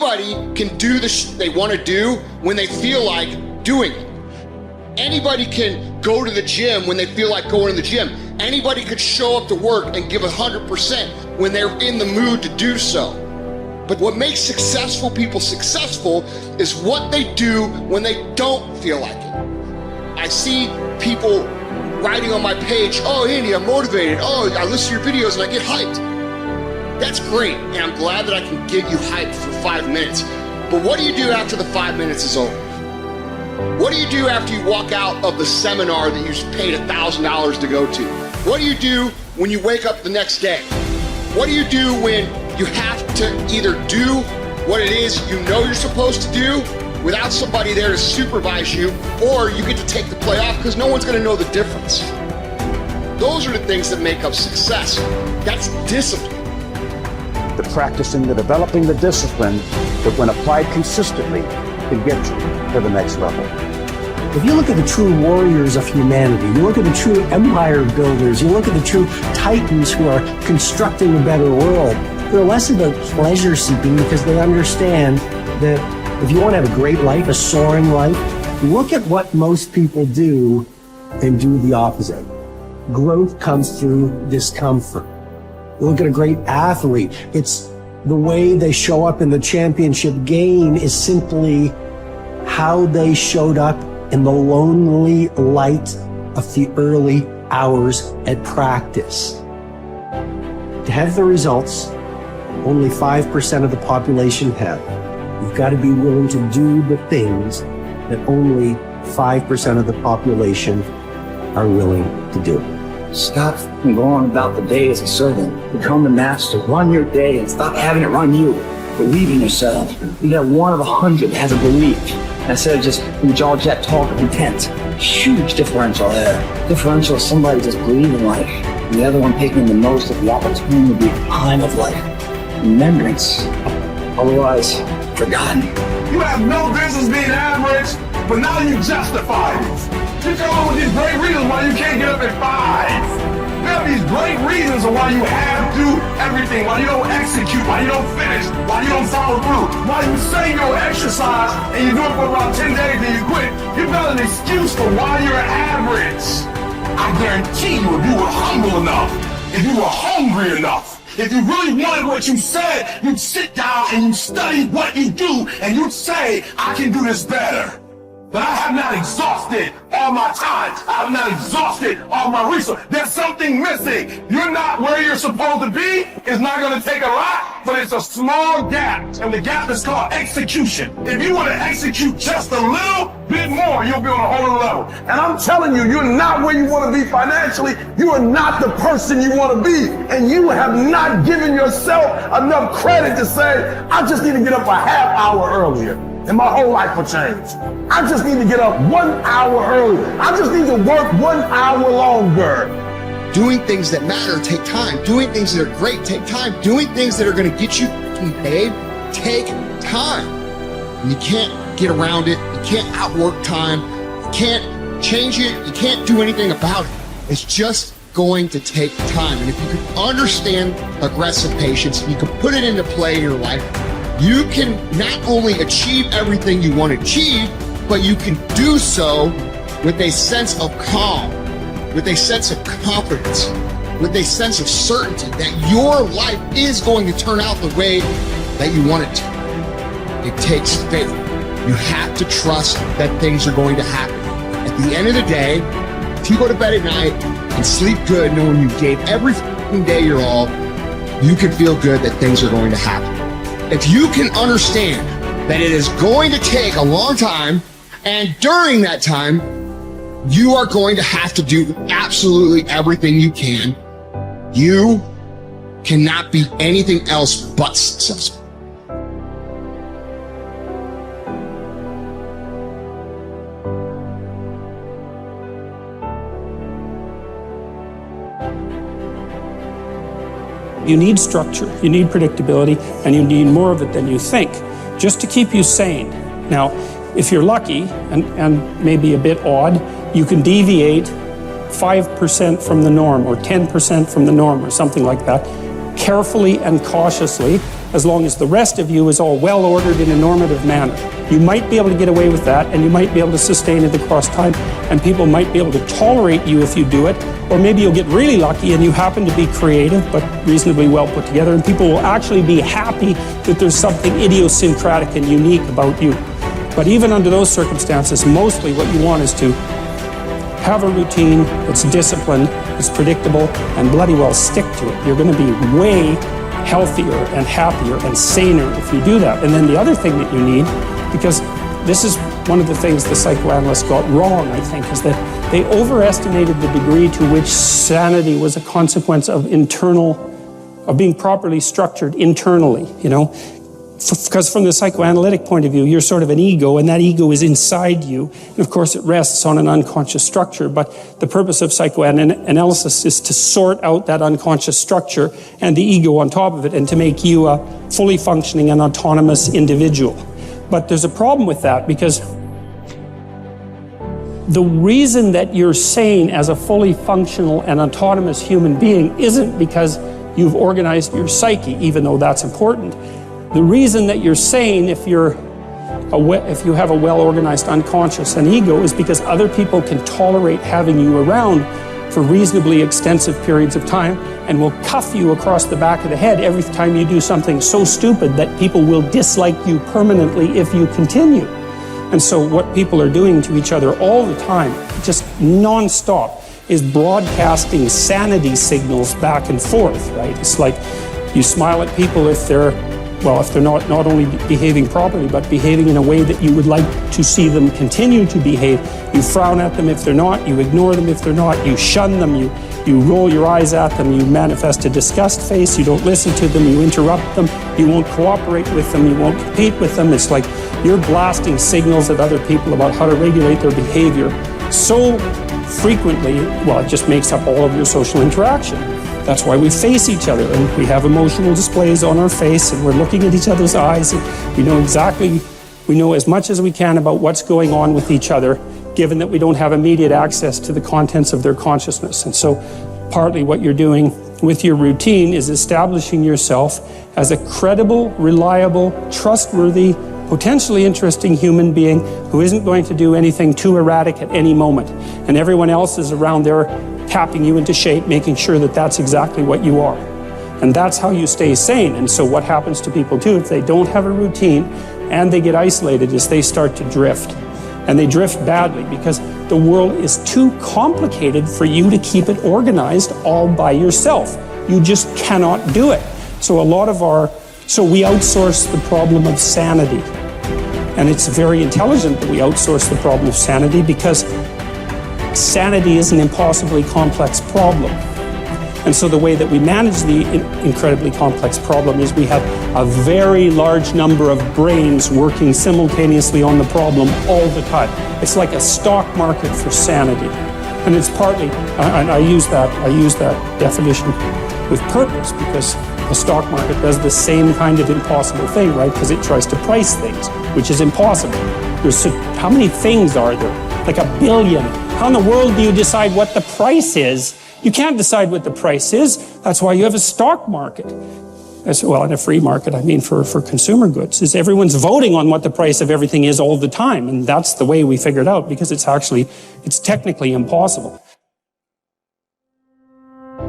Anybody can do the they want to do when they feel like doing it. Anybody can go to the gym when they feel like going to the gym. Anybody could show up to work and give 100% when they're in the mood to do so. But what makes successful people successful is what they do when they don't feel like it. I see people writing on my page, oh, Andy, I'm motivated. Oh, I listen to your videos and I get hyped. That's great, and I'm glad that I can get you hyped for 5 minutes. But what do you do after the 5 minutes is over? What do you do after you walk out of the seminar that you paid $1,000 to go to? What do you do when you wake up the next day? What do you do when you have to either do what it is you know you're supposed to do without somebody there to supervise you, or you get to take the play off because no one's going to know the difference? Those are the things that make up success. That's discipline. The practicing, the developing the discipline that when applied consistently can get you to the next level. If you look at the true warriors of humanity, you look at the true empire builders, you look at the true titans who are constructing a better world, they're less about pleasure seeking because they understand that if you want to have a great life, a soaring life, look at what most people do and do the opposite. Growth comes through discomfort. Look at a great athlete. It's the way they show up in the championship game is simply how they showed up in the lonely light of the early hours at practice. To have the results, only 5% of the population have. You've got to be willing to do the things that only 5% of the population are willing to do. Stop going about the day as a servant. Become the master. Run your day and stop having it run you. Believe in yourself. You got one of 100 that has a belief instead of just jaw jet talk of intent. Huge differential there. Differential is somebody just believing life, and the other one taking the most of the opportunity time of life. Remembrance, otherwise forgotten. You have no business being average, but now you justify it. You come up with these great reasons why you can't get up at 5. You have these great reasons of why you have to do everything, why you don't execute, why you don't finish, why you don't follow through, why you say you'll exercise and you do it for about 10 days and you quit. You've got an excuse for why you're average. I guarantee you, if you were humble enough, if you were hungry enough, if you really wanted what you said, you'd sit down and you'd study what you do and you'd say, I can do this better. But I have not exhausted all my time. I have not exhausted all my resources. There's something missing. You're not where you're supposed to be. It's not going to take a lot, but it's a small gap. And the gap is called execution. If you want to execute just a little bit more, you'll be on a whole other level. And I'm telling you, you're not where you want to be financially. You are not the person you want to be. And you have not given yourself enough credit to say, I just need to get up a half hour earlier, and my whole life will change. I just need to get up 1 hour earlier. I just need to work 1 hour longer. Doing things that matter take time. Doing things that are great take time. Doing things that are going to get you paid take time. And you can't get around it. You can't outwork time. You can't change it. You can't do anything about it. It's just going to take time. And if you can understand aggressive patience, you can put it into play in your life, you can not only achieve everything you want to achieve, but you can do so with a sense of calm, with a sense of confidence, with a sense of certainty that your life is going to turn out the way that you want it to. It takes faith. You have to trust that things are going to happen. At the end of the day, if you go to bed at night and sleep good knowing you gave every day your all, you can feel good that things are going to happen. If you can understand that it is going to take a long time, and during that time, you are going to have to do absolutely everything you can, you cannot be anything else but successful. You need structure, you need predictability, and you need more of it than you think, just to keep you sane. Now, if you're lucky, and maybe a bit odd, you can deviate 5% from the norm, or 10% from the norm, or something like that, carefully and cautiously, as long as the rest of you is all well ordered in a normative manner. You might be able to get away with that, and you might be able to sustain it across time, and people might be able to tolerate you if you do it, or maybe you'll get really lucky and you happen to be creative but reasonably well put together, and people will actually be happy that there's something idiosyncratic and unique about you. But even under those circumstances, mostly what you want is to have a routine that's disciplined, that's predictable, and bloody well stick to it. You're going to be way healthier and happier and saner if you do that. And then the other thing that you need, because this is one of the things the psychoanalysts got wrong, I think, is that they overestimated the degree to which sanity was a consequence of being properly structured internally, you know. Because from the psychoanalytic point of view, you're sort of an ego, and that ego is inside you. And of course, it rests on an unconscious structure. But the purpose of psychoanalysis is to sort out that unconscious structure and the ego on top of it, and to make you a fully functioning and autonomous individual. But there's a problem with that, because the reason that you're sane as a fully functional and autonomous human being isn't because you've organized your psyche, even though that's important. The reason that you're sane if you have a well-organized unconscious and ego is because other people can tolerate having you around for reasonably extensive periods of time and will cuff you across the back of the head every time you do something so stupid that people will dislike you permanently if you continue. And so what people are doing to each other all the time, just non-stop, is broadcasting sanity signals back and forth, right? It's like you smile at people if they're not only behaving properly, but behaving in a way that you would like to see them continue to behave. You frown at them if they're not, you ignore them if they're not, you shun them, you roll your eyes at them, you manifest a disgust face, you don't listen to them, you interrupt them, you won't cooperate with them, you won't compete with them. It's like you're blasting signals at other people about how to regulate their behavior so frequently, well, it just makes up all of your social interaction. That's why we face each other, and we have emotional displays on our face, and we're looking at each other's eyes, and we know as much as we can about what's going on with each other, given that we don't have immediate access to the contents of their consciousness. And so partly what you're doing with your routine is establishing yourself as a credible, reliable, trustworthy, potentially interesting human being who isn't going to do anything too erratic at any moment. And everyone else is around there tapping you into shape, making sure that that's exactly what you are. And that's how you stay sane. And so what happens to people too, if they don't have a routine and they get isolated, is they start to drift. And they drift badly because the world is too complicated for you to keep it organized all by yourself. You just cannot do it. So we outsource the problem of sanity. And it's very intelligent that we outsource the problem of sanity, because sanity is an impossibly complex problem. And so the way that we manage the incredibly complex problem is we have a very large number of brains working simultaneously on the problem all the time. It's like a stock market for sanity. And it's partly, and I use that definition with purpose, because the stock market does the same kind of impossible thing, right? Because it tries to price things, which is impossible. How many things are there? Like 1 billion. How in the world do you decide what the price is? You can't decide what the price is. That's why you have a stock market. Well, in a free market, I mean for consumer goods, is everyone's voting on what the price of everything is all the time. And that's the way we figured out, because it's technically impossible.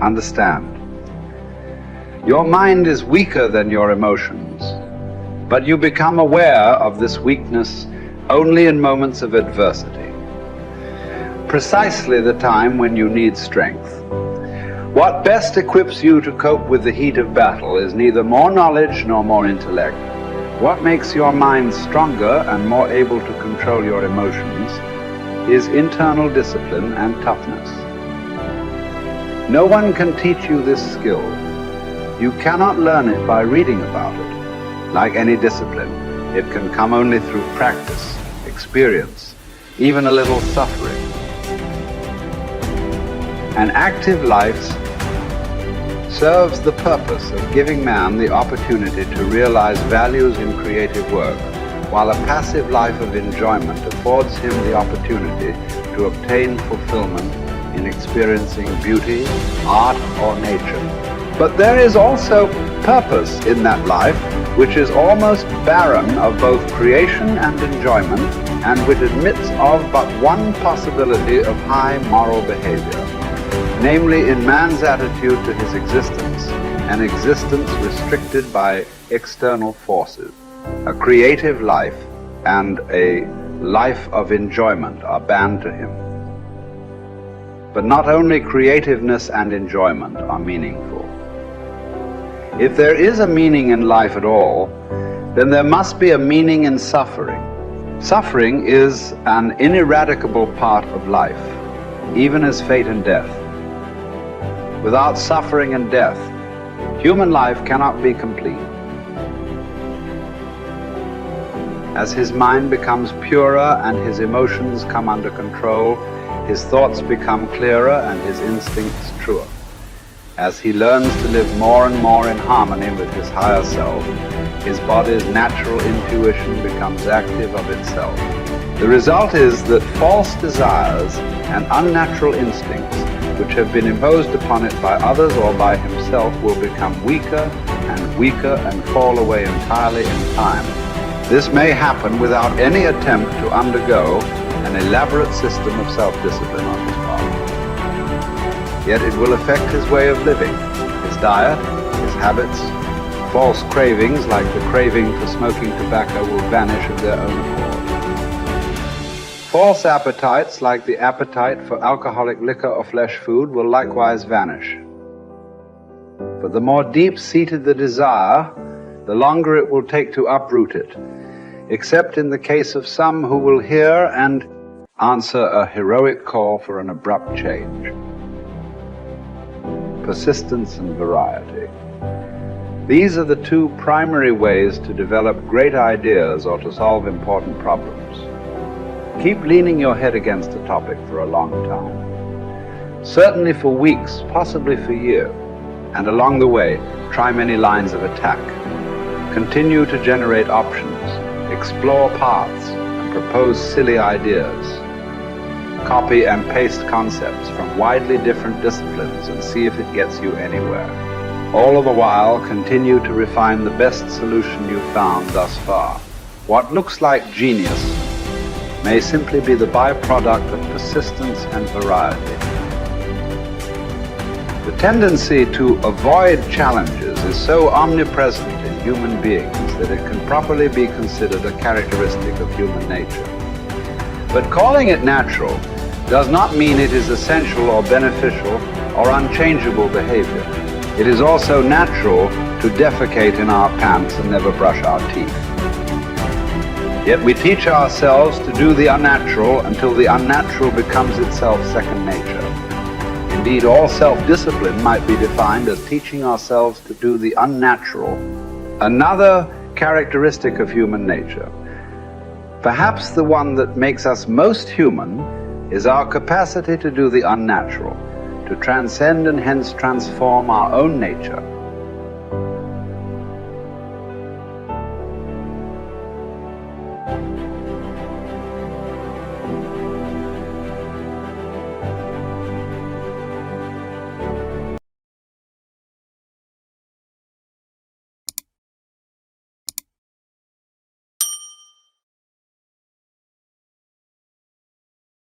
Understand. Your mind is weaker than your emotions, but you become aware of this weakness only in moments of adversity. Precisely the time when you need strength. What best equips you to cope with the heat of battle is neither more knowledge nor more intellect. What makes your mind stronger and more able to control your emotions is internal discipline and toughness. No one can teach you this skill. You cannot learn it by reading about it. Like any discipline, it can come only through practice, experience, even a little suffering. An active life serves the purpose of giving man the opportunity to realize values in creative work, while a passive life of enjoyment affords him the opportunity to obtain fulfillment in experiencing beauty, art, or nature. But there is also purpose in that life, which is almost barren of both creation and enjoyment, and which admits of but one possibility of high moral behavior, namely in man's attitude to his existence, an existence restricted by external forces. A creative life and a life of enjoyment are banned to him. But not only creativeness and enjoyment are meaningful. If there is a meaning in life at all, then there must be a meaning in suffering. Suffering is an ineradicable part of life, even as fate and death. Without suffering and death, human life cannot be complete. As his mind becomes purer and his emotions come under control, his thoughts become clearer and his instincts truer. As he learns to live more and more in harmony with his higher self, his body's natural intuition becomes active of itself. The result is that false desires and unnatural instincts, which have been imposed upon it by others or by himself, will become weaker and fall away entirely in time. This may happen without any attempt to undergo an elaborate system of self-discipline on his part. Yet it will affect his way of living, his diet, his habits. False cravings, like the craving for smoking tobacco, will vanish of their own accord. False appetites, like the appetite for alcoholic liquor or flesh food, will likewise vanish. But the more deep-seated the desire, the longer it will take to uproot it, except in the case of some who will hear and answer a heroic call for an abrupt change. Persistence and variety. These are the two primary ways to develop great ideas or to solve important problems. Keep leaning your head against a topic for a long time. Certainly for weeks, possibly for years. And along the way, try many lines of attack. Continue to generate options, explore paths, and propose silly ideas. Copy and paste concepts from widely different disciplines and see if it gets you anywhere. All the while, continue to refine the best solution you've found thus far. What looks like genius may simply be the byproduct of persistence and variety. The tendency to avoid challenges is so omnipresent in human beings that it can properly be considered a characteristic of human nature. But calling it natural does not mean it is essential or beneficial or unchangeable behavior. It is also natural to defecate in our pants and never brush our teeth. Yet we teach ourselves to do the unnatural until the unnatural becomes itself second nature. Indeed, all self-discipline might be defined as teaching ourselves to do the unnatural. Another characteristic of human nature, perhaps the one that makes us most human, is our capacity to do the unnatural, to transcend and hence transform our own nature